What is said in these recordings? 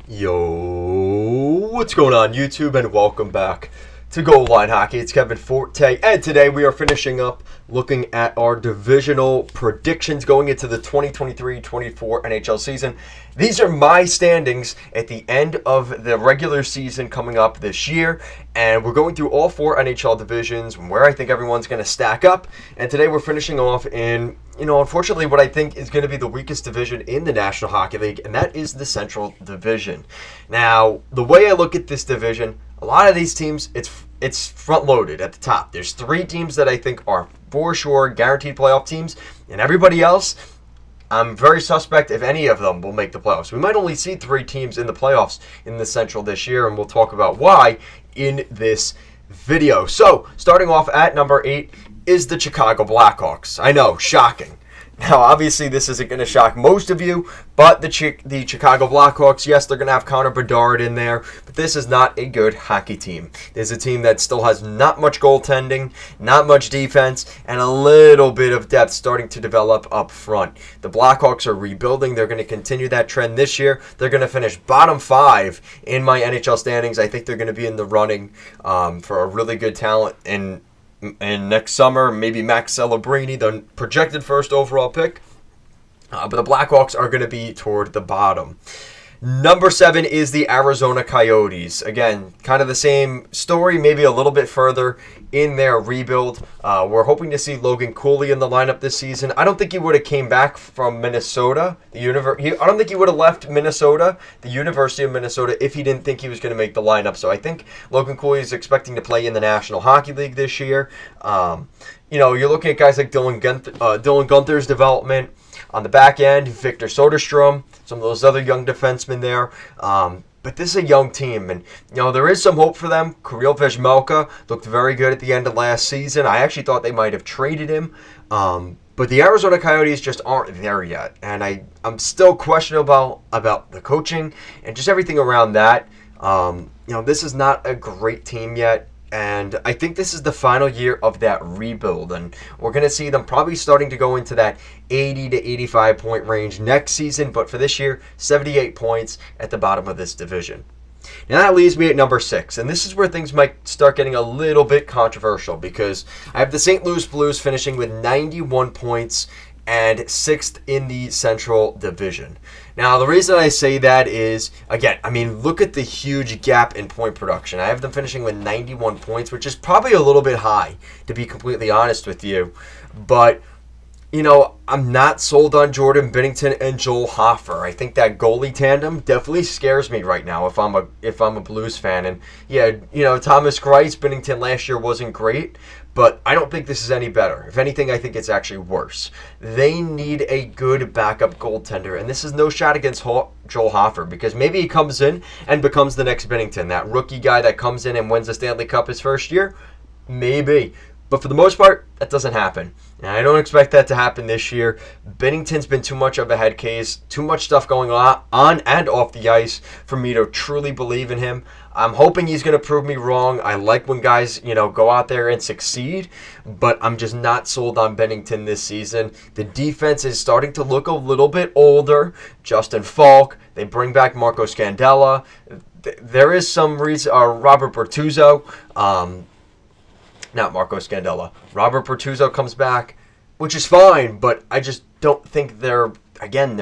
Yo, what's going on YouTube, and welcome back to Goal Line Hockey. It's Kevin Forte, and today we are finishing up looking at our divisional predictions going into the 2023-24 NHL season. These are my standings at the end of the regular season coming up this year, and we're going through all four NHL divisions and where I think everyone's going to stack up. And today we're finishing off in, unfortunately, what I think is going to be the weakest division in the National Hockey League, and that is the Central Division. Now, the way I look at this division, a lot of these teams, it's front-loaded at the top. There's three teams that I think are for sure guaranteed playoff teams, and everybody else, I'm very suspect if any of them will make the playoffs. We might only see three teams in the playoffs in the Central this year, and we'll talk about why in this video. So, starting off at number 8 is the Chicago Blackhawks. I know, shocking. Now, obviously, this isn't going to shock most of you, but the Chicago Blackhawks, yes, they're going to have Connor Bedard in there, but this is not a good hockey team. There's a team that still has not much goaltending, not much defense, and a little bit of depth starting to develop up front. The Blackhawks are rebuilding. They're going to continue that trend this year. They're going to finish bottom 5 in my NHL standings. I think they're going to be in the running for a really good talent and next summer, maybe Max Celebrini, the projected first overall pick. But the Blackhawks are going to be toward the bottom. Number 7 is the Arizona Coyotes. Again, kind of the same story, maybe a little bit further in their rebuild. We're hoping to see Logan Cooley in the lineup this season. I don't think he would have came back from Minnesota. I don't think he would have left Minnesota, the University of Minnesota, if he didn't think he was going to make the lineup. So I think Logan Cooley is expecting to play in the National Hockey League this year. You're looking at guys like Dylan Guenther's development. On the back end, Victor Soderstrom, some of those other young defensemen there. But this is a young team, and there is some hope for them. Kirill Vejmelka looked very good at the end of last season. I actually thought they might have traded him. But the Arizona Coyotes just aren't there yet. And I'm still questionable about the coaching and just everything around that. This is not a great team yet. And I think this is the final year of that rebuild. And we're going to see them probably starting to go into that 80 to 85 point range next season. But for this year, 78 points at the bottom of this division. Now that leaves me at number 6. And this is where things might start getting a little bit controversial, because I have the St. Louis Blues finishing with 91 points and 6th in the Central Division. Now, the reason I say that is, again, look at the huge gap in point production. I have them finishing with 91 points, which is probably a little bit high, to be completely honest with you. But, I'm not sold on Jordan Binnington and Joel Hofer. I think that goalie tandem definitely scares me right now if I'm a Blues fan. And, Thomas Greiss, Binnington last year wasn't great, but I don't think this is any better. If anything, I think it's actually worse. They need a good backup goaltender, and this is no shot against Joel Hofer, because maybe he comes in and becomes the next Binnington, that rookie guy that comes in and wins the Stanley Cup his first year. Maybe. But for the most part, that doesn't happen. And I don't expect that to happen this year. Binnington's been too much of a head case, too much stuff going on and off the ice for me to truly believe in him. I'm hoping he's going to prove me wrong. I like when guys, go out there and succeed, but I'm just not sold on Binnington this season. The defense is starting to look a little bit older. Justin Falk, they bring back Marco Scandella. There is some reason, Robert Bertuzzo, not Marco Scandella. Robert Bertuzzo comes back, which is fine, but I just don't think they're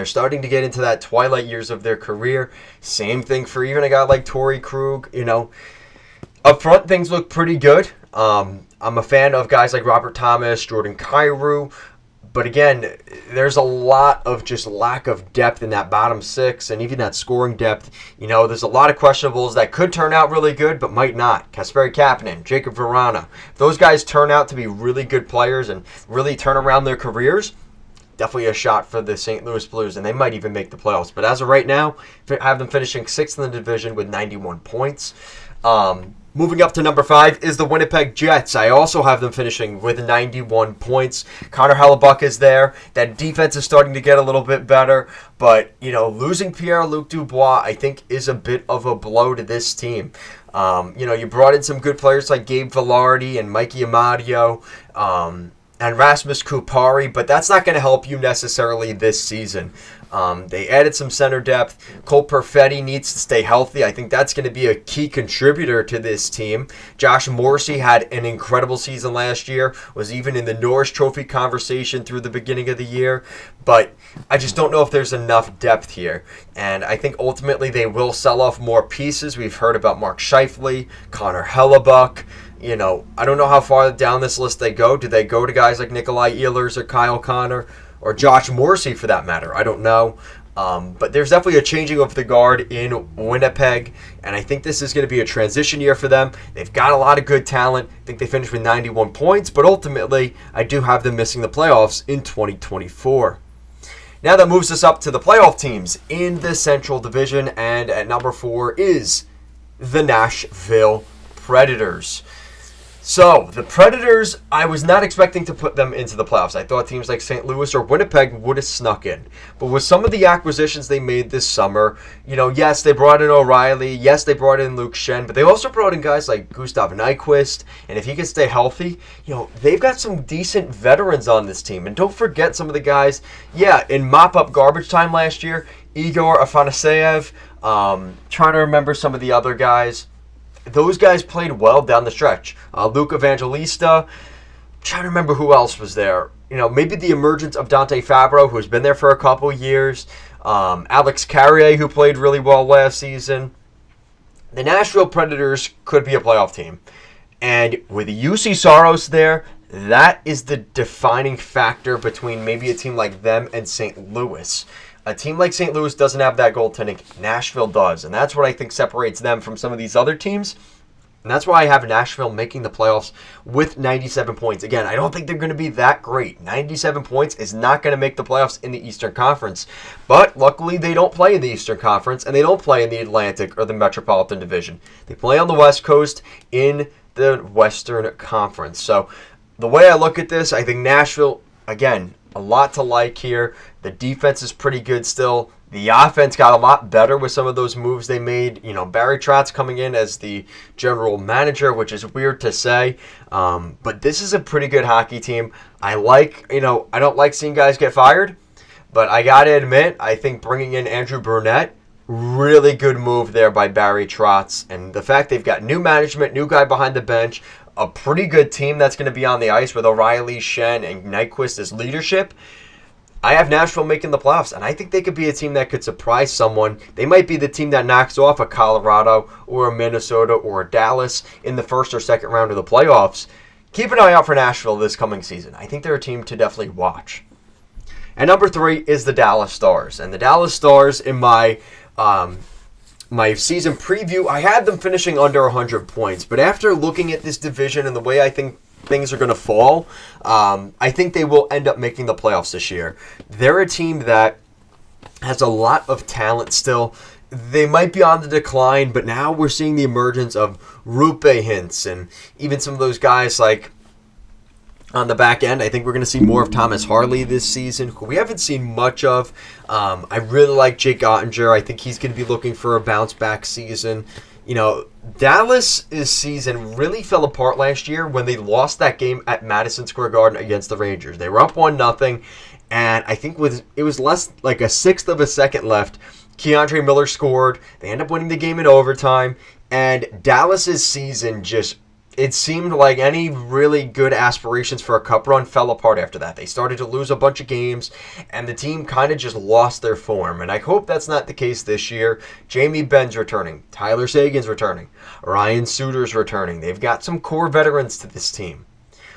starting to get into that twilight years of their career. Same thing for even a guy like Torrey Krug. Up front, things look pretty good. I'm a fan of guys like Robert Thomas, Jordan Kyrou. But again, there's a lot of just lack of depth in that bottom 6 and even that scoring depth. There's a lot of questionables that could turn out really good but might not. Kasperi Kapanen, Jacob Vrana. If those guys turn out to be really good players and really turn around their careers, definitely a shot for the St. Louis Blues, and they might even make the playoffs. But as of right now, I have them finishing 6th in the division with 91 points. Moving up to number 5 is the Winnipeg Jets. I also have them finishing with 91 points. Connor Hellebuyck is there. That defense is starting to get a little bit better. But, losing Pierre-Luc Dubois, I think, is a bit of a blow to this team. You brought in some good players like Gabe Vilardi and Mikey Amadio. and Rasmus Kupari, but that's not going to help you necessarily this season. They added some center depth. Cole Perfetti needs to stay healthy. I think that's going to be a key contributor to this team. Josh Morrissey had an incredible season last year, was even in the Norris Trophy conversation through the beginning of the year, but I just don't know if there's enough depth here. And I think ultimately they will sell off more pieces. We've heard about Mark Scheifele, Connor Hellebuck. I don't know how far down this list they go. Do they go to guys like Nikolai Ehlers or Kyle Connor or Josh Morrissey for that matter? I don't know. But there's definitely a changing of the guard in Winnipeg, and I think this is going to be a transition year for them. They've got a lot of good talent. I think they finished with 91 points, but ultimately I do have them missing the playoffs in 2024. Now that moves us up to the playoff teams in the Central Division, and at number 4 is the Nashville Predators. So, the Predators, I was not expecting to put them into the playoffs. I thought teams like St. Louis or Winnipeg would have snuck in. But with some of the acquisitions they made this summer, yes, they brought in O'Reilly. Yes, they brought in Luke Schenn. But they also brought in guys like Gustav Nyquist. And if he can stay healthy, they've got some decent veterans on this team. And don't forget some of the guys, in mop-up garbage time last year, Igor Afanasyev. Trying to remember some of the other guys. Those guys played well down the stretch. Luke Evangelista. Trying to remember who else was there. Maybe the emergence of Dante Fabro, who's been there for a couple years. Alex Carrier, who played really well last season. The Nashville Predators could be a playoff team. And with UC Saros there, that is the defining factor between maybe a team like them and St. Louis. A team like St. Louis doesn't have that goaltending. Nashville does. And that's what I think separates them from some of these other teams. And that's why I have Nashville making the playoffs with 97 points. Again, I don't think they're going to be that great. 97 points is not going to make the playoffs in the Eastern Conference. But luckily, they don't play in the Eastern Conference, and they don't play in the Atlantic or the Metropolitan Division. They play on the West Coast in the Western Conference. So the way I look at this, I think Nashville, again, a lot to like here. The defense is pretty good still. The offense got a lot better with some of those moves they made. Barry Trotz coming in as the general manager, which is weird to say. But this is a pretty good hockey team. I don't like seeing guys get fired. But I got to admit, I think bringing in Andrew Brunette, really good move there by Barry Trotz. And the fact they've got new management, new guy behind the bench, a pretty good team that's going to be on the ice with O'Reilly, Schenn, and Nyquist as leadership. I have Nashville making the playoffs, and I think they could be a team that could surprise someone. They might be the team that knocks off a Colorado or a Minnesota or a Dallas in the first or second round of the playoffs. Keep an eye out for Nashville this coming season. I think they're a team to definitely watch. And number 3 is the Dallas Stars. And the Dallas Stars, in my season preview, I had them finishing under 100 points. But after looking at this division and the way I think things are going to fall, I think they will end up making the playoffs this year. They're a team that has a lot of talent still. They might be on the decline, but now we're seeing the emergence of Rupe Hintz and even some of those guys like on the back end. I think we're going to see more of Thomas Harley this season, who we haven't seen much of. I really like Jake Ottinger. I think he's going to be looking for a bounce-back season. Dallas' season really fell apart last year when they lost that game at Madison Square Garden against the Rangers. They were up 1-0, and I think it was less like a sixth of a second left. Keandre Miller scored. They end up winning the game in overtime, and Dallas' season it seemed like any really good aspirations for a cup run fell apart after that. They started to lose a bunch of games, and the team kind of just lost their form. And I hope that's not the case this year. Jamie Benn's returning. Tyler Sagan's returning. Ryan Suter's returning. They've got some core veterans to this team.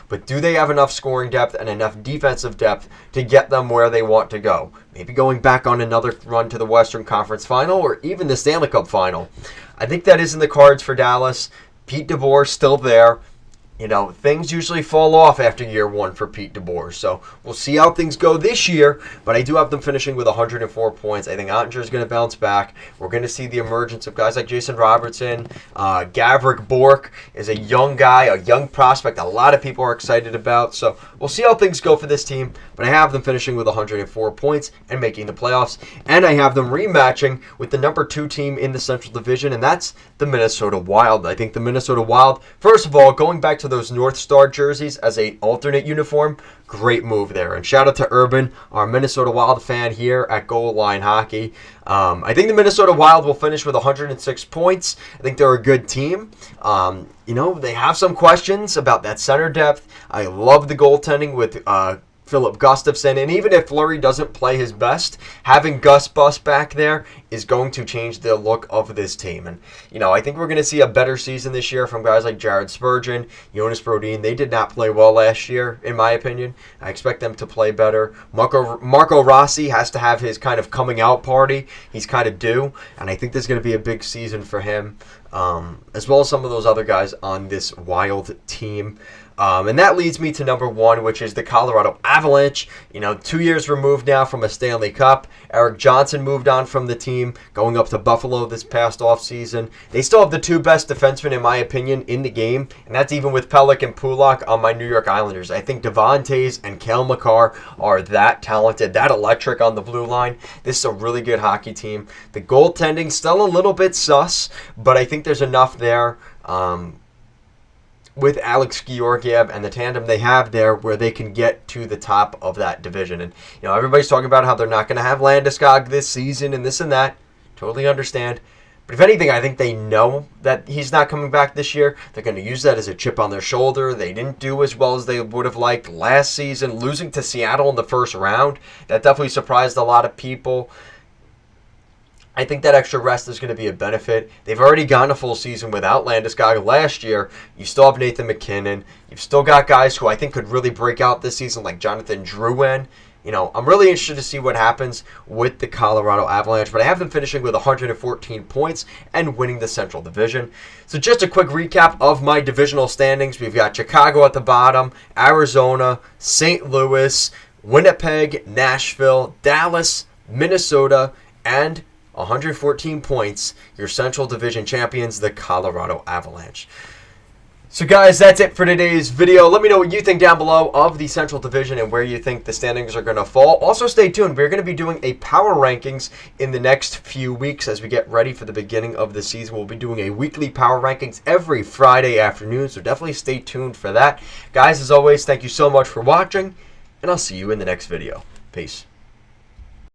But do they have enough scoring depth and enough defensive depth to get them where they want to go? Maybe going back on another run to the Western Conference Final or even the Stanley Cup Final. I think that is in the cards for Dallas. Pete DeBoer's still there. Things usually fall off after year one for Pete DeBoer. So we'll see how things go this year. But I do have them finishing with 104 points. I think Ottinger is going to bounce back. We're going to see the emergence of guys like Jason Robertson. Gavrik Bork is a young guy, a young prospect a lot of people are excited about. So we'll see how things go for this team. But I have them finishing with 104 points and making the playoffs. And I have them rematching with the number 2 team in the Central Division, and that's the Minnesota Wild. I think the Minnesota Wild, first of all, going back to to those North Star jerseys as a alternate uniform. Great move there. And shout out to Urban, our Minnesota Wild fan here at Goal Line Hockey. I think the Minnesota Wild will finish with 106 points. I think they're a good team. They have some questions about that center depth. I love the goaltending with Philip Gustafsson, and even if Fleury doesn't play his best, having Gus Bus back there is going to change the look of this team. And, I think we're going to see a better season this year from guys like Jared Spurgeon, Jonas Brodin. They did not play well last year, in my opinion. I expect them to play better. Marco Rossi has to have his kind of coming out party. He's kind of due, and I think there's going to be a big season for him, as well as some of those other guys on this Wild team. And that leads me to number 1, which is the Colorado Avalanche. 2 years removed now from a Stanley Cup. Eric Johnson moved on from the team, going up to Buffalo this past offseason. They still have the 2 best defensemen, in my opinion, in the game, and that's even with Pelech and Pulak on my New York Islanders. I think Devon Toews and Cale Makar are that talented, that electric on the blue line. This is a really good hockey team. The goaltending still a little bit sus, but I think there's enough there. With Alex Georgiev and the tandem they have there where they can get to the top of that division. And, everybody's talking about how they're not going to have Landeskog this season and this and that. Totally understand. But if anything, I think they know that he's not coming back this year. They're going to use that as a chip on their shoulder. They didn't do as well as they would have liked last season, losing to Seattle in the first round. That definitely surprised a lot of people. I think that extra rest is going to be a benefit. They've already gone a full season without Landeskog last year. You still have Nathan McKinnon. You've still got guys who I think could really break out this season, like Jonathan Drouin. I'm really interested to see what happens with the Colorado Avalanche, but I have them finishing with 114 points and winning the Central Division. So just a quick recap of my divisional standings. We've got Chicago at the bottom, Arizona, St. Louis, Winnipeg, Nashville, Dallas, Minnesota, and 114 points, your Central Division champions, the Colorado Avalanche. So guys, that's it for today's video. Let me know what you think down below of the Central Division and where you think the standings are going to fall. Also stay tuned. We're going to be doing a power rankings in the next few weeks as we get ready for the beginning of the season. We'll be doing a weekly power rankings every Friday afternoon, so definitely stay tuned for that. Guys, as always, thank you so much for watching, and I'll see you in the next video. Peace.